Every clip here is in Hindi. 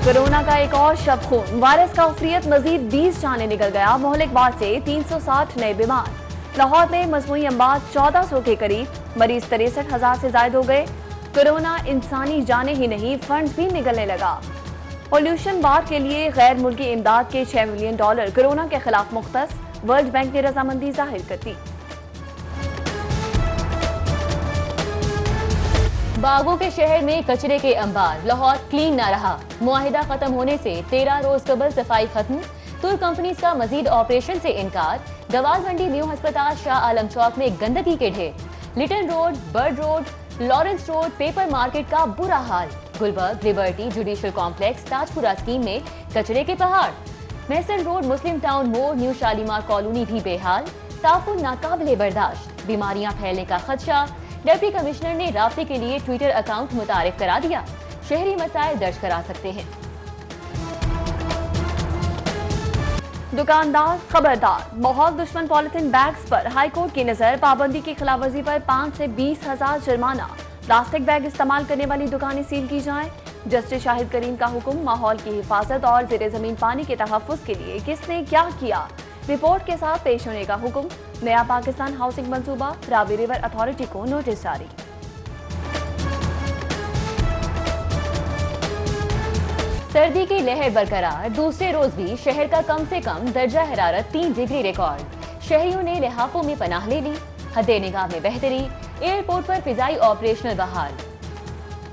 कोरोना का एक और शव खून, वायरस का उफरियत मजीद 20 जाने निकल गया। मोहलिकबाद से 360 नए बीमार। लाहौर में मजमूई अमवात 1400 के करीब, मरीज 63,000 से ज्यादा हो गए। कोरोना इंसानी जाने ही नहीं, फंड्स भी निकलने लगा। पॉल्यूशन बार के लिए गैर मुल्की इमदाद के $6 मिलियन कोरोना के खिलाफ मुख्तस, वर्ल्ड बैंक ने रजामंदी जाहिर कर दी। बागों के शहर में कचरे के अंबार, लाहौर क्लीन न रहा। मुआहिदा खत्म होने से 13 रोज कबल सफाई खत्म। तुर्क कंपनीज का मजीद ऑपरेशन से इनकार। गवाल मंडी न्यू अस्पताल शाह आलम चौक में गंदगी के ढेर। Lytton road, Bird road, Lawrence road, paper market का बुरा हाल। Gulberg, Liberty, judicial complex, Tajpura scheme में कचरे के पहाड़। महसन रोड, मुस्लिम टाउन मोड़, न्यू शालीमार कॉलोनी भी बेहाल। ताफुन नाकाबिले बर्दाश्त, बीमारियां फैलने का खदशा। डिप्टी कमिश्नर ने राब्ते के लिए ट्विटर अकाउंट मुतारिफ करा दिया। शहरी मसाइल दर्ज करा सकते हैं। दुकानदार खबरदार, माहौल दुश्मन पॉलिथीन बैग्स पर हाई कोर्ट की नजर। पाबंदी की खिलाफवर्जी पर 5 से 20,000 जुर्माना। प्लास्टिक बैग इस्तेमाल करने वाली दुकानें सील की जाएं। जस्टिस शाहिद करीम का हुक्म, माहौल की हिफाजत और जेर जमीन पानी के तहफ्फुज के लिए किसने क्या किया, रिपोर्ट के साथ पेश होने का हुक्म। नया पाकिस्तान हाउसिंग मंसूबा, रावी रिवर अथॉरिटी को नोटिस जारी। सर्दी की लहर बरकरार, दूसरे रोज भी शहर का कम से कम दर्जा हरारत 3 डिग्री रिकॉर्ड। शहरियों ने लिहाफों में पनाह ले ली। हद्दे निगाह में बेहतरी, एयरपोर्ट पर फिजाई ऑपरेशनल बहाल।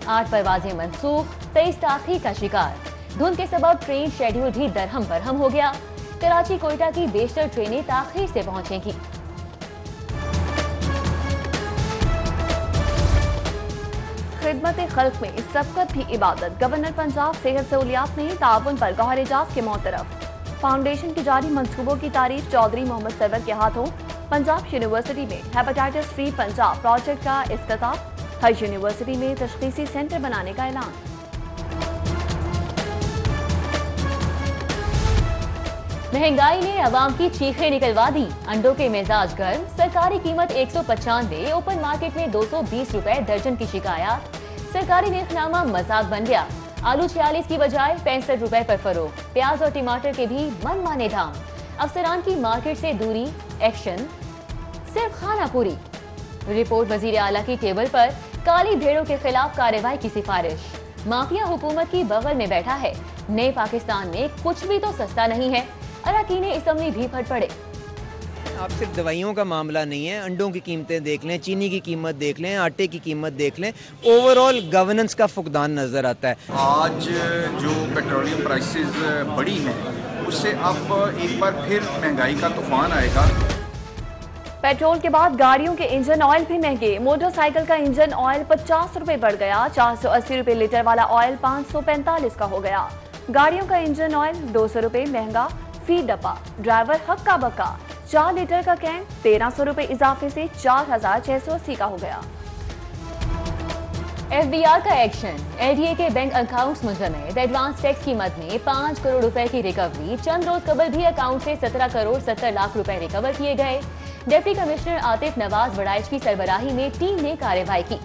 8 परवाजें मनसूख, 23 ताखीर का शिकार। धुंध के सबब ट्रेन शेड्यूल भी दरहम बरहम हो गया। कराची कोयटा की बेशतर ट्रेनें ताखीर से पहुंचेंगी। खिदमत खल्क में सबकत भी इबादत। गवर्नर पंजाब सेहत सहूलियात में ताउन पर गौहर एजाज के मोतरफ। फाउंडेशन की जारी मंसूबों की तारीफ चौधरी मोहम्मद सरवर के हाथों। पंजाब यूनिवर्सिटी में हेपेटाइटिस फ्री पंजाब प्रोजेक्ट का इफ्तिताह। हर यूनिवर्सिटी में तशखीसी सेंटर बनाने का ऐलान। महंगाई ने अवाम की चीखें निकलवा दी। अंडों के मिजाज गर्म, सरकारी कीमत 195, ओपन मार्केट में 220 रुपए दर्जन की शिकायत। सरकारी निर्खनामा मजाक बन गया। आलू 46 की बजाय 65 रुपए पर फरोख्त। प्याज और टमाटर के भी मनमाने दाम। अफसरान की मार्केट से दूरी, एक्शन सिर्फ खाना पूरी। रिपोर्ट वजीर आला की टेबल पर, काली भेड़ों के खिलाफ कार्रवाई की सिफारिश। माफिया हुकूमत की बगल में बैठा है। नए पाकिस्तान में कुछ भी तो सस्ता नहीं है। अरकान असम्बली भी फट पड़े। आप सिर्फ दवाइयों का मामला नहीं है, अंडों की कीमतें देख लें, चीनी की कीमत देख लें, आटे की कीमत देख लें, ओवरऑल गवर्नेंस का फुकदान नजर आता है। आज जो पेट्रोलियम प्राइसेस बढ़ी हैं, उससे अब एक बार फिर महंगाई का तूफान आएगा। पेट्रोल के बाद गाड़ियों के इंजन ऑयल भी महंगे। मोटरसाइकिल का इंजन ऑयल 50 रुपए बढ़ गया। 480 रुपए लीटर वाला ऑयल 545 का हो गया। गाड़ियों का इंजन ऑयल 200 रुपए महंगा फी डब्बा। ड्राइवर हक्का बक्का। 4 लीटर का कैन 1300 रुपए इजाफे से 4680 का हो गया। एफबीआर का एक्शन, एलडीए के बैंक अकाउंट्स मुंजमद। एडवांस टैक्स की मद में 5 करोड़ रुपए की रिकवरी। चंद रोज कबल भी अकाउंट से 17 करोड़ 70 लाख रुपए रिकवर किए गए। डिप्टी कमिश्नर आतिफ नवाज वड़ाइच की सरबराही में टीम ने कार्रवाई की।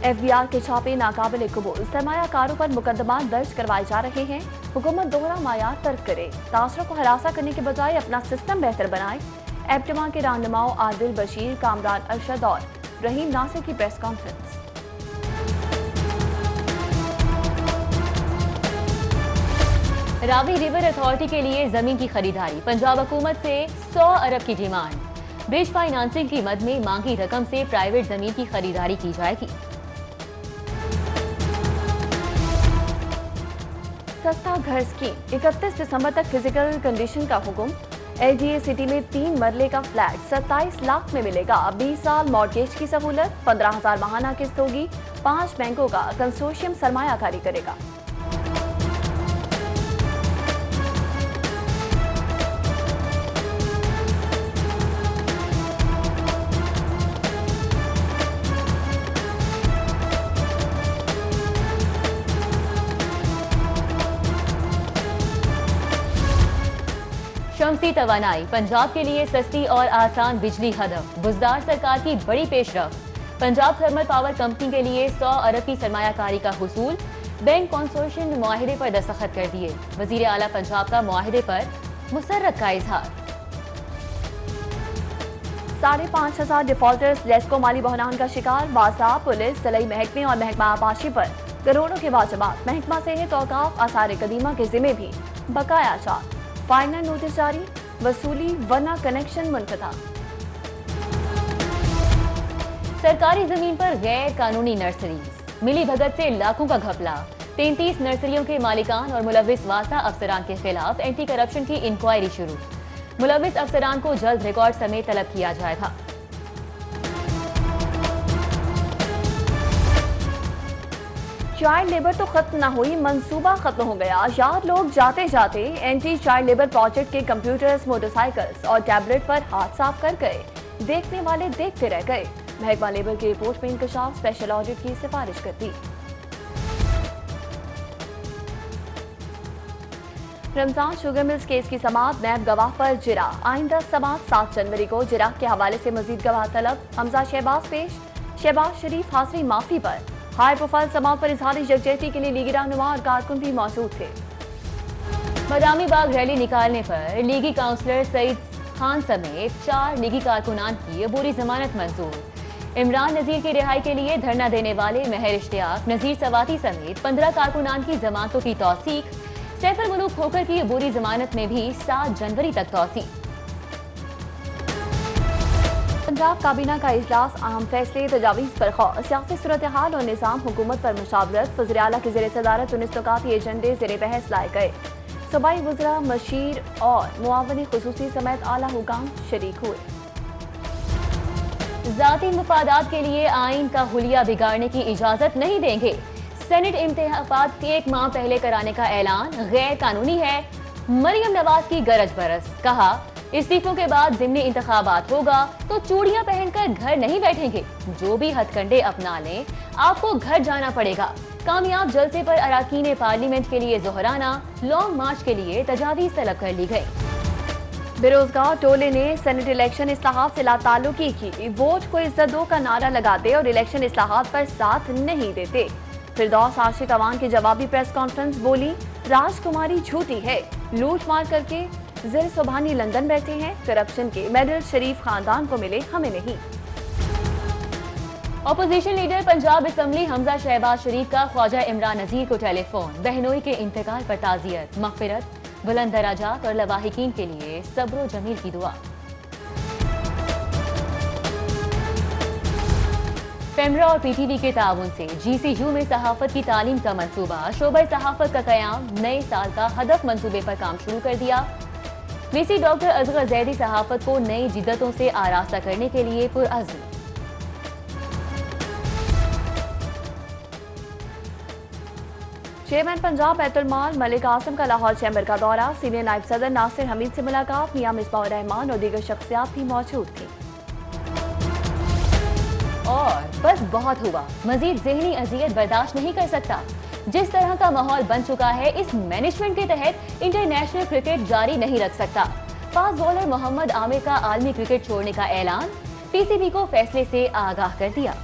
एफबीआर के छापे नाकाबिल कबूल। सरमायाकारों पर मुकदमा दर्ज करवाए जा रहे हैं। हुकूमत दोहरा मायार तर्क करे। तासरा को हरासा करने के बजाय अपना सिस्टम बेहतर बनाए। एप्टमा के रहनुमाओं आदिल बशीर, कामरान अरशद और रहीम नासिर की press conference. Ravi river authority के लिए जमीन की खरीदारी। पंजाब हुकूमत से 100 अरब की डिमांड। ब्रिज फाइनेंसिंग की मद में मांगी रकम से प्राइवेट जमीन की खरीदारी की जाएगी। सस्ता घर स्कीम, 31 दिसंबर तक फिजिकल कंडीशन का हुक्म। एलडीए सिटी में 3 मरले का फ्लैट 27 लाख में मिलेगा। 20 साल मॉर्गेज की सहूलत। 15,000 माहाना किस्त होगी। 5 बैंकों का कंसोर्शियम सरमायाकारी करेगा। शमसी तवानाई, पंजाब के लिए सस्ती और आसान बिजली हदफ। बुजदार सरकार की बड़ी पेशरफ। पंजाब थर्मल पावर कंपनी के लिए 100 अरब की सरमायाकारी का हुसूल, बैंक कंसोर्शियम ने मुआहिदे पर दस्तखत कर दिए। वजीर आला पंजाब का मुआहिदे पर मुसर्रत का इजहार। 5,500 डिफॉल्टर्स लेस्को माली बहरान का शिकार। वासा, पुलिस, सलई महकमे और महकमा आबाशी पर करोड़ों के वाजबात। महकमा सेहत औकाफ आसार कदीमा के जिम्मे भी बकाया चार्ज। फाइनल नोटिस जारी, वसूली वरना कनेक्शन मुनक़ता। सरकारी जमीन पर गैर कानूनी नर्सरीज, मिली भगत से लाखों का घपला। 33 नर्सरियों के मालिकान और मुलविस वासा अफसरान के खिलाफ एंटी करप्शन की इंक्वायरी शुरू। मुलविस अफसरान को जल्द रिकॉर्ड समेत तलब किया जाएगा। चाइल्ड लेबर तो खत्म ना हुई, मंसूबा खत्म हो गया। यार लोग जाते जाते एंटी चाइल्ड लेबर प्रोजेक्ट के कंप्यूटर्स, मोटरसाइकिल्स और टैबलेट पर हाथ साफ कर गए। देखने वाले देखते रह गए। महकमा लेबर की रिपोर्ट में इंकशाफ, स्पेशल ऑडिट की सिफारिश कर दी। रमजान शुगर मिल्स केस की समाअत, नैब गवाह पर जिरा। आइंदा समाअत 7 जनवरी को। जिरा के हवाले से मजीद गवाह तलब। हमजा शहबाज पेश। शहबाज शरीफ हाजिरी माफी पर। हाई प्रोफाइल समाअत पर इजहार यकजहती के लिए लीगी रहनुमा और कारकुन भी मौजूद थे। मदामी बाग रैली निकालने पर लीगी काउंसलर सईद खान समेत 4 लीगी कारकुनान की अबूरी जमानत मंजूर। इमरान नजीर की रिहाई के लिए धरना देने वाले महर इश्तियाक, नजीर सवाती समेत 15 कारकुनान की जमानतों की तौसीक। सैफुल मुलूक खोकर की अबूरी जमानत में भी 7 जनवरी तक तौसीक। पंजाब काबीना का इजलास, अहम फैसले, तजावीज़ पर गौर। सियासी सूरत हाल और निज़ाम हुकूमत पर मुशावरत। वज़ीर आला की ज़ेर सदारत 19 नुकाती एजेंडे ज़ेर बहस लाए गए। सूबाई वज़रा, मशीर और मुआवनी खुसूसी समेत आला हुकाम शरीक हुए। जाती मुफादात के लिए आइन का हुलिया बिगाड़ने की इजाजत नहीं देंगे। सेनेट इंतखाबात 1 माह पहले कराने का ऐलान गैर कानूनी है। मरियम नवाज की गरज बरस, कहा इस्तीफों के बाद ज़िमनी इंतखाबात होगा तो चूड़ियां पहनकर घर नहीं बैठेंगे। जो भी हथकंडे अपना लें आपको घर जाना पड़ेगा। कामयाब जलसे पर अराकीन पार्लियामेंट के लिए जोहराना, लॉन्ग मार्च के लिए तजावीज़ तलब कर ली गई। बेरोजगार टोले ने सेनेट इलेक्शन इस्लाहात से लाताल्लुकी की। वोट को इज्जत दो का नारा लगाते और इलेक्शन इस्लाहात पर साथ नहीं देते। फिरदौस आशिक अवान की जवाबी प्रेस कॉन्फ्रेंस, बोली राजकुमारी झूठी है, लूट मार करके ज़ेर सुबहानी लंदन बैठे हैं। करप्शन के मेडल शरीफ खानदान को मिले, हमें नहीं। Opposition leader Punjab assembly Hamza Shahbaz Sharif का ख्वाजा इमरान नजीर को टेलीफोन। बहनोई के इंतकाल पर ताज़ियत, मग़फ़िरत, बुलंद दराजात और लवाहिकीन के लिए सब्र जमील की दुआ। फेमरा और पीटीवी के ताउन से जीसीयू में सहाफत की तालीम का मंसूबा। शोबा सहाफत का कयाम, नए साल का हदफ मंसूबे पर काम शुरू कर दिया। वीसी डॉक्टर असगर जैदी सहाफत को नई जिद्दतों से आरास्ता करने के लिए पुरअज़्म। चेयरमैन पंजाब बैतुल माल मलिक आसम का लाहौर चैम्बर का दौरा। सीनियर नायब सदर नासिर हमीद से मुलाकात। मियां मिसबाह रहमान और दीगर शख्सियात भी मौजूद थी। और बस बहुत हुआ, मजीद ज़हनी अजियत बर्दाश्त नहीं कर सकता। जिस तरह का माहौल बन चुका है, इस मैनेजमेंट के तहत इंटरनेशनल क्रिकेट जारी नहीं रख सकता। फास्ट बॉलर मोहम्मद आमिर का आलमी क्रिकेट छोड़ने का ऐलान। पीसीबी को फैसले से आगाह कर दिया।